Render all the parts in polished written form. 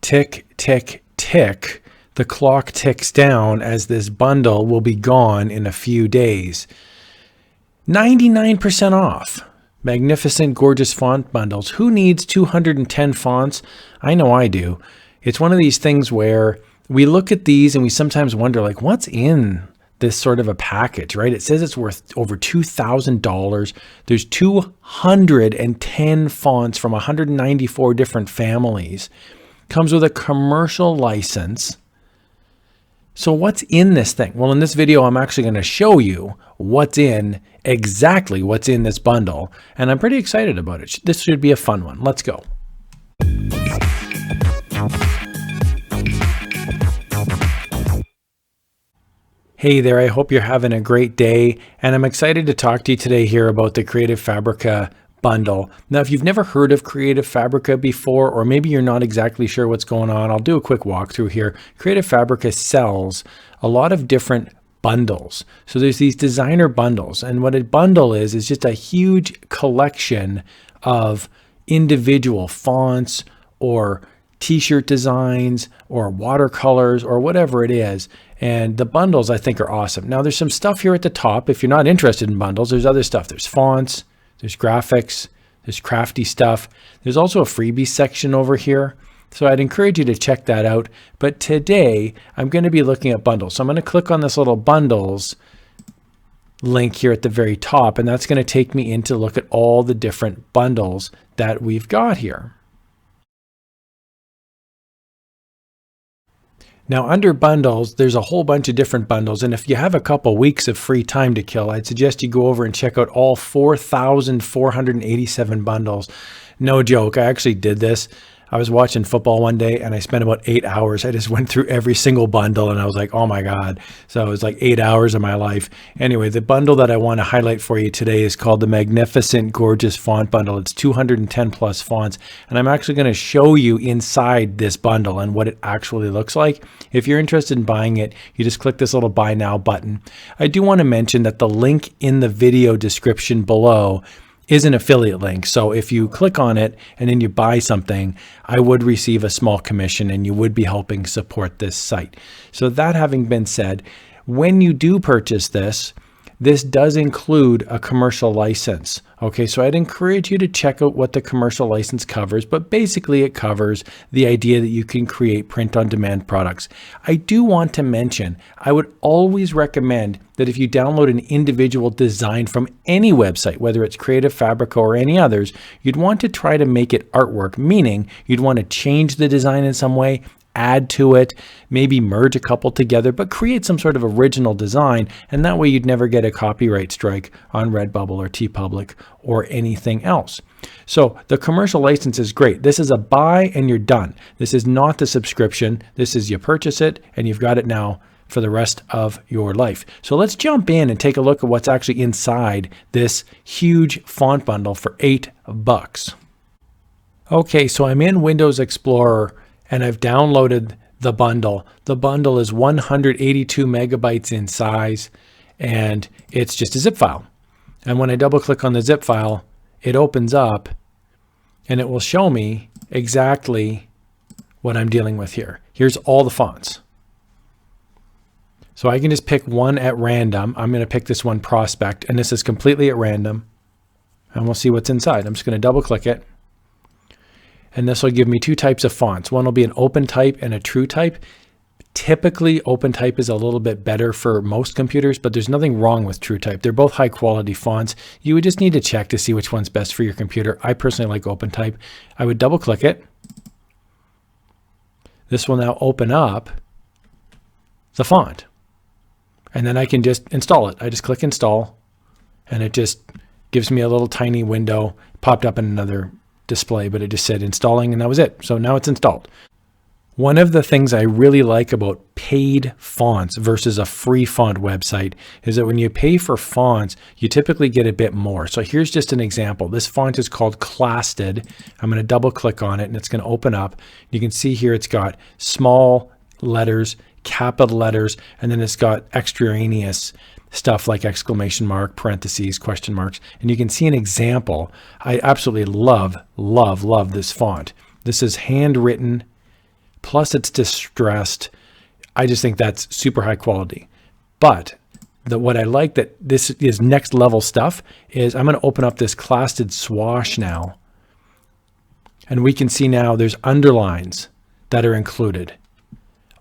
tick, tick, tick, the clock ticks down as this bundle will be gone in a few days. 99% off. Magnificent, gorgeous font bundles. Who needs 210 fonts? I know I do. It's one of these things where we look at these and we sometimes wonder, like, what's in this sort of a package, right? It says it's worth over $2,000. There's 210 fonts from 194 different families. Comes with a commercial license. So what's in this thing? Well, in this video, I'm actually going to show you exactly what's in this bundle. And I'm pretty excited about it. This should be a fun one. Let's go. Hey there, I hope you're having a great day, and I'm excited to talk to you today here about the Creative Fabrica bundle. Now, if you've never heard of Creative Fabrica before, or maybe you're not exactly sure what's going on, I'll do a quick walkthrough here. Creative Fabrica sells a lot of different bundles. So there's these designer bundles, and what a bundle is just a huge collection of individual fonts or t-shirt designs or watercolors or whatever it is. And the bundles, I think, are awesome. Now, there's some stuff here at the top. If you're not interested in bundles, there's other stuff. There's fonts, there's graphics, there's crafty stuff. There's also a freebie section over here. So I'd encourage you to check that out. But today, I'm going to be looking at bundles. So I'm going to click on this little bundles link here at the very top, and that's going to take me in to look at all the different bundles that we've got here. Now, under bundles, there's a whole bunch of different bundles. And if you have a couple weeks of free time to kill, I'd suggest you go over and check out all 4,487 bundles. No joke. I actually did this. I was watching football one day and I spent about 8 hours. I just went through every single bundle and I was like, oh my God. So it was like 8 hours of my life. Anyway, the bundle that I want to highlight for you today is called the Magnificent Gorgeous Font Bundle. It's 210 plus fonts. And I'm actually going to show you inside this bundle and what it actually looks like. If you're interested in buying it, you just click this little buy now button. I do want to mention that the link in the video description below is an affiliate link. So if you click on it and then you buy something, I would receive a small commission and you would be helping support this site. So that having been said, when you do purchase this, this does include a commercial license. Okay, so I'd encourage you to check out what the commercial license covers, but basically it covers the idea that you can create print-on-demand products. I do want to mention, I would always recommend that if you download an individual design from any website, whether it's Creative Fabrica or any others, you'd want to try to make it artwork, meaning you'd want to change the design in some way, add to it, maybe merge a couple together, but create some sort of original design. And that way you'd never get a copyright strike on Redbubble or TeePublic or anything else. So the commercial license is great. This is a buy and you're done. This is not the subscription. This is you purchase it and you've got it now for the rest of your life. So let's jump in and take a look at what's actually inside this huge font bundle for $8. Okay, so I'm in Windows Explorer and I've downloaded the bundle. The bundle is 182 megabytes in size, and it's just a zip file. And when I double click on the zip file, it opens up and it will show me exactly what I'm dealing with here. Here's all the fonts. So I can just pick one at random. I'm going to pick this one, Prospect, and this is completely at random. And we'll see what's inside. I'm just going to double click it. And this will give me two types of fonts. One will be an open type and a true type. Typically, open type is a little bit better for most computers, but there's nothing wrong with true type. They're both high quality fonts. You would just need to check to see which one's best for your computer. I personally like open type. I would double click it. This will now open up the font. And then I can just install it. I just click install and it just gives me a little tiny window. Popped up in another display, but it just said installing and that was it. So now it's installed. One of the things I really like about paid fonts versus a free font website is that when you pay for fonts, you typically get a bit more. So here's just an example. This font is called Clasted. I'm going to double click on it and it's going to open up. You can see here it's got small letters, capital letters, and then it's got extraneous stuff like exclamation mark, parentheses, question marks. And you can see an example. I absolutely love this font. This is handwritten plus it's distressed. I just think that's super high quality. But what I like that this is next level stuff is I'm going to open up this clasted swoosh now. And we can see now there's underlines that are included.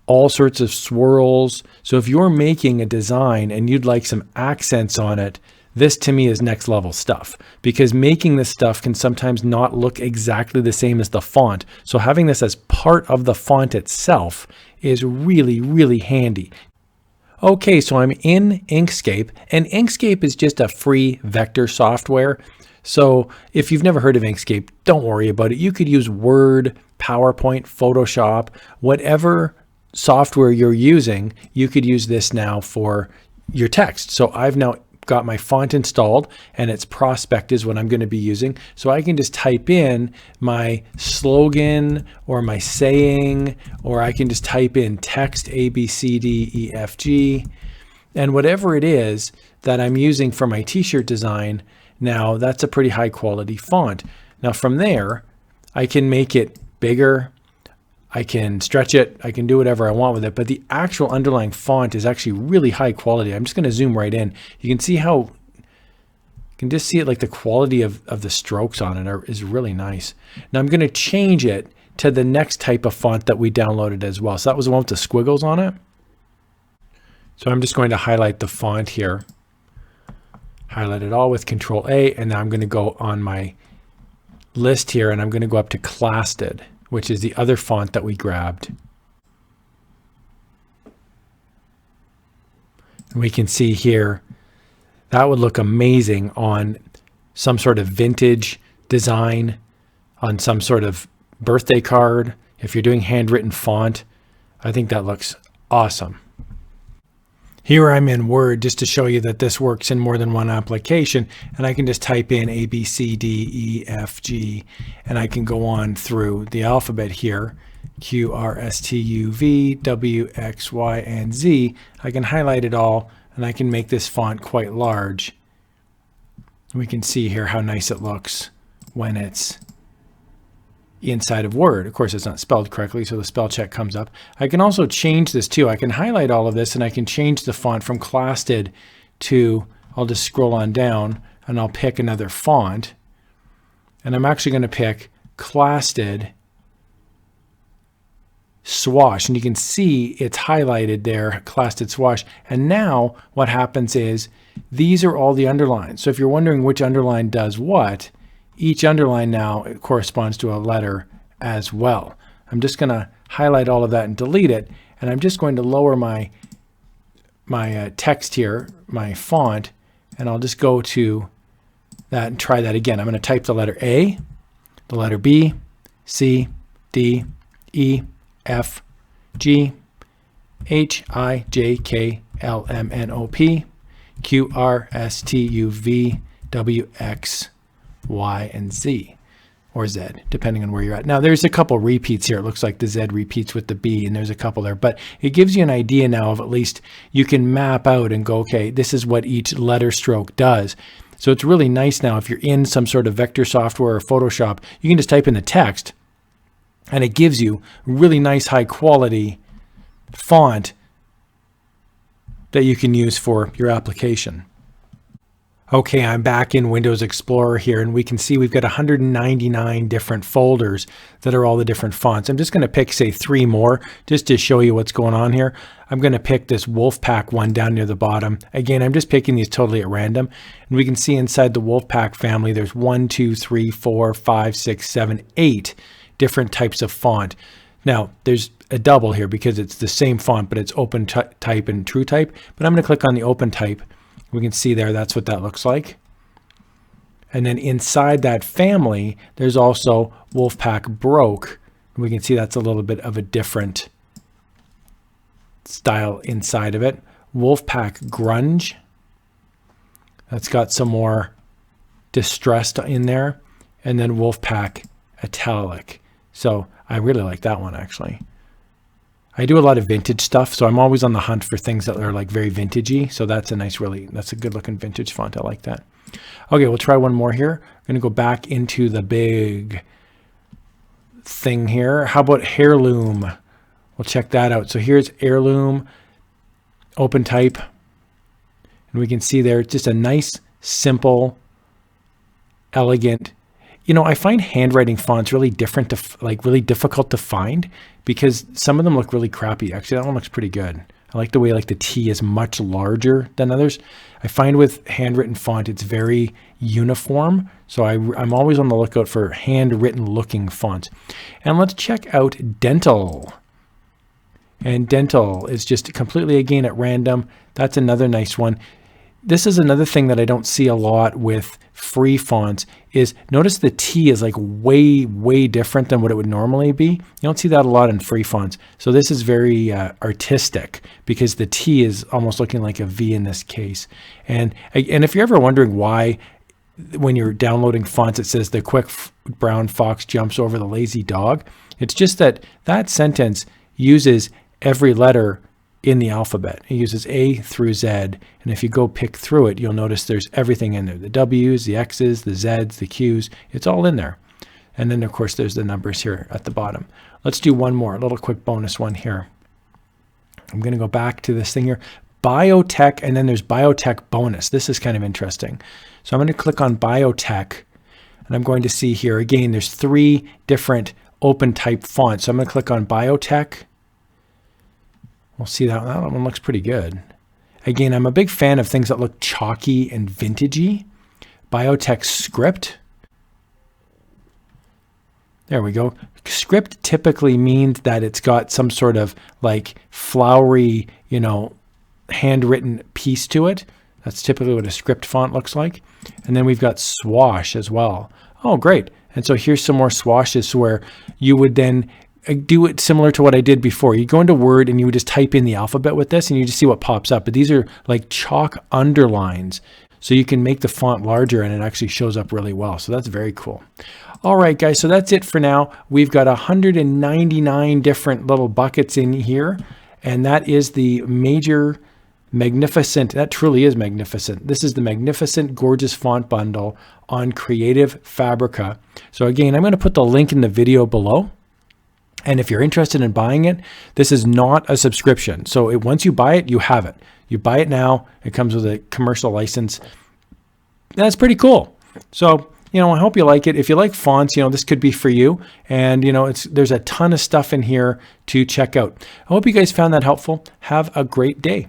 All sorts of swirls. So if you're making a design and you'd like some accents on it, this to me is next level stuff, because making this stuff can sometimes not look exactly the same as the font. So having this as part of the font itself is really, really handy. Okay, so I'm in Inkscape, and Inkscape is just a free vector software. So if you've never heard of Inkscape, don't worry about it. You could use Word, PowerPoint, Photoshop, whatever software you're using, you could use this now for your text. So I've now got my font installed, and it's Prospect is what I'm going to be using. So I can just type in my slogan or my saying, or I can just type in text A, B, C, D, E, F, G, and whatever it is that I'm using for my t-shirt design. Now that's a pretty high quality font. Now from there, I can make it bigger. I can stretch it, I can do whatever I want with it, but the actual underlying font is actually really high quality. I'm just going to zoom right in. You can see how, you can just see it, like the quality of the strokes on it is really nice. Now I'm going to change it to the next type of font that we downloaded as well. So that was the one with the squiggles on it. So I'm just going to highlight the font here, highlight it all with Control A, and now I'm going to go on my list here and I'm going to go up to Clasted, which is the other font that we grabbed. And we can see here, that would look amazing on some sort of vintage design, on some sort of birthday card. If you're doing handwritten font, I think that looks awesome. Here I'm in Word just to show you that this works in more than one application, and I can just type in A, B, C, D, E, F, G, and I can go on through the alphabet here, Q, R, S, T, U, V, W, X, Y, and Z. I can highlight it all, and I can make this font quite large. We can see here how nice it looks when it's inside of Word. Of course, it's not spelled correctly, so the spell check comes up. I can also change this too. I can highlight all of this and I can change the font from Clasted to, I'll just scroll on down and I'll pick another font. And I'm actually going to pick Clasted Swoosh. And you can see it's highlighted there, Clasted Swoosh. And now what happens is these are all the underlines. So if you're wondering which underline does what, each underline now corresponds to a letter as well. I'm just going to highlight all of that and delete it. And I'm just going to lower my text here, my font, and I'll just go to that and try that again. I'm going to type the letter A, the letter B, C, D, E, F, G, H, I, J, K, L, M, N, O, P, Q, R, S, T, U, V, W, X, Y, and Z, or Z, depending on where you're at. Now there's a couple repeats here. It looks like the Z repeats with the B, and there's a couple there, but it gives you an idea now of at least you can map out and go, okay, this is what each letter stroke does. So it's really nice now if you're in some sort of vector software or Photoshop, you can just type in the text and it gives you really nice high quality font that you can use for your application. Okay, I'm back in Windows Explorer here, and we can see we've got 199 different folders that are all the different fonts. I'm just going to pick, say, 3 more just to show you what's going on here. I'm going to pick this Wolfpack one down near the bottom. Again, I'm just picking these totally at random, and we can see inside the Wolfpack family, there's 1, 2, 3, 4, 5, 6, 7, 8 different types of font. Now, there's a double here because it's the same font, but it's open type and true type. But I'm going to click on the open type. We can see there, that's what that looks like. And then inside that family, there's also Wolfpack Broke. We can see that's a little bit of a different style inside of it. Wolfpack Grunge. That's got some more distressed in there. And then Wolfpack Italic. So I really like that one, actually. I do a lot of vintage stuff, so I'm always on the hunt for things that are like very vintagey. So that's a nice, that's a good looking vintage font. I like that. Okay, we'll try one more here. I'm going to go back into the big thing here. How about Heirloom? we'll check that out. So here's Heirloom, open type. And we can see there just a nice, simple, elegant. You know, I find handwriting fonts really different to really difficult to find because some of them look really crappy. Actually, that one looks pretty good. I like the way the T is much larger than others. I find with handwritten font, it's very uniform. So I'm always on the lookout for handwritten looking fonts. And let's check out Dental. And Dental is just completely, again, at random. That's another nice one. This is another thing that I don't see a lot with free fonts is notice the T is like way, way different than what it would normally be. You don't see that a lot in free fonts. So this is very artistic because the T is almost looking like a V in this case. And if you're ever wondering why when you're downloading fonts, it says the quick brown fox jumps over the lazy dog. It's just that sentence uses every letter in the alphabet. It uses A through Z. And if you go pick through it, you'll notice there's everything in there. The W's, the X's, the Z's, the Q's, it's all in there. And then of course there's the numbers here at the bottom. Let's do one more, a little quick bonus one here. I'm going to go back to this thing here, biotech, and then there's biotech bonus. This is kind of interesting. So I'm going to click on biotech and I'm going to see here, again, there's 3 different open type fonts. So I'm going to click on biotech. We'll see that one looks pretty good. Again, I'm a big fan of things that look chalky and vintagey. Biotech script. There we go. Script typically means that it's got some sort of like flowery, you know, handwritten piece to it. That's typically what a script font looks like. And then we've got Swoosh as well. Oh, great. And so here's some more Swooshes where you would then do it similar to what I did before. You go into Word and you would just type in the alphabet with this and you just see what pops up. But these are like chalk underlines. So you can make the font larger and it actually shows up really well. So that's very cool. All right, guys. So that's it for now. We've got 199 different little buckets in here. And that is the major magnificent, that truly is magnificent. This is the magnificent, gorgeous font bundle on Creative Fabrica. So again, I'm going to put the link in the video below. And if you're interested in buying it, this is not a subscription. So once you buy it, you have it. You buy it now. It comes with a commercial license. That's pretty cool. So, you know, I hope you like it. If you like fonts, you know, this could be for you. And, you know, there's a ton of stuff in here to check out. I hope you guys found that helpful. Have a great day.